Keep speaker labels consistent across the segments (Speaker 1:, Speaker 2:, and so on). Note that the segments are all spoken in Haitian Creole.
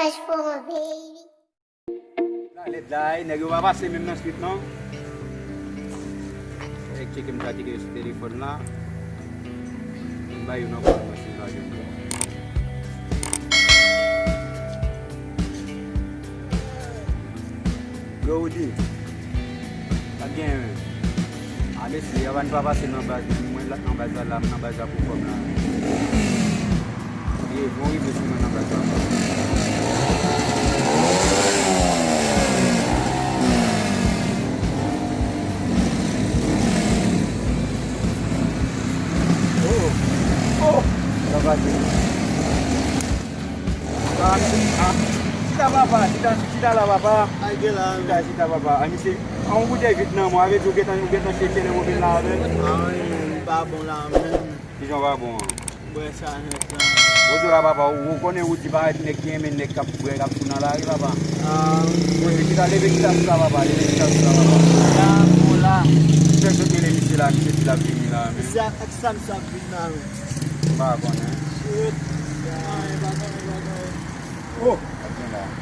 Speaker 1: much for my baby.
Speaker 2: Let lie, naging mapasay mo ng street, no? Check him tadi ke telefon lah. Bayu nak masih lagi. Go di. Again. Ada siawan papa sinabas, mulai nambah dalam nambah jabu pun lah. Ye, mau ibu semua nambah jabu. Tidak apa-apa, tidak lah apa-apa. Tidak apa-apa. Ini sih, aku punya Vietnam, aku juga kita cek mobil lah.
Speaker 3: Babon lah.
Speaker 2: Tidak babon.
Speaker 3: Biasa.
Speaker 2: Ojo lah apa-apa. Kau ni uji bahaya nek game nek kap puna lagi apa? Kita lebih kita sudah apa? Lebih kita sudah apa?
Speaker 3: Ya mula.
Speaker 2: Kita pilih istilah ini lah.
Speaker 3: Siap aksam Vietnam.
Speaker 2: Babon. Oh,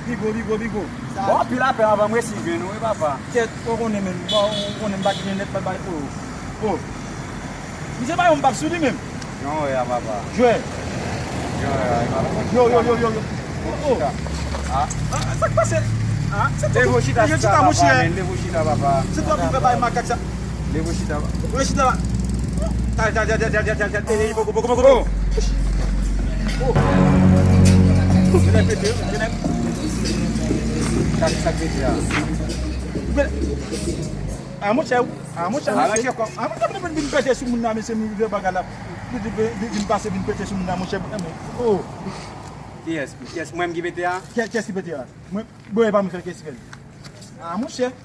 Speaker 2: bigo. Bawa pila apa abang mesti Vinn, apa?
Speaker 4: Ket orang ni mem, orang bagi ni net bagi oh. Ni siapa yang bagi sudi mem?
Speaker 2: No ya apa?
Speaker 4: Joel. Yo. Oh. Sak pasal.
Speaker 2: Levo shita apa?
Speaker 4: Setua kita bagi makan sak.
Speaker 2: Levo shita.
Speaker 4: Ini buku. Oh. Kenapa?
Speaker 2: Sakit ya.
Speaker 4: Amo cakap nak bin pete semua nama semi dia bagala. Bin pasal bin pete semua nama cakap. Oh.
Speaker 2: Yes, moi me gibete ya.
Speaker 4: Qu'est-ce qu'il veut dire? Boy pas me faire qu'est-ce qu'il veut. Amo cakap.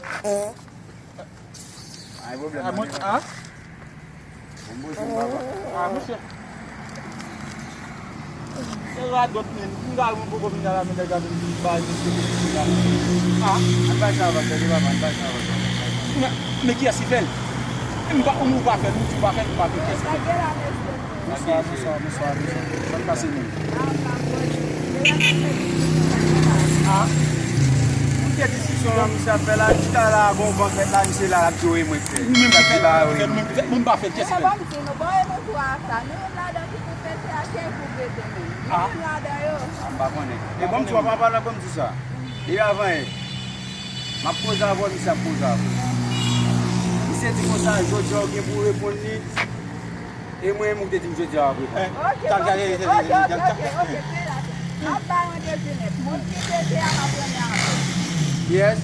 Speaker 2: Ai problem.
Speaker 4: Amo cakap. Enggak mau bicara mendagang baju seperti
Speaker 2: Antai sahabat dari bapak, antai sahabat.
Speaker 4: mais qui a si fait? On va faire, qu'est-ce que Bonsoir. Bonne passée.
Speaker 2: Quelle discussion là, monsieur appelle là, tu as là, bon, là, monsieur là, tu es moi.
Speaker 4: Même pas fait, qu'est-ce que
Speaker 2: Et comme tu vas pas parler comme tout ça. Et avant, ma pose avant, ça pose avant. Il s'est dit comme ça, je jogue pour répondre. Et moi, je me dis, je jogue. Yes.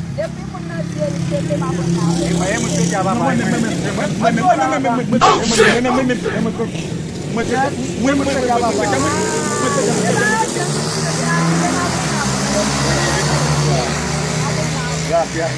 Speaker 2: Gracias.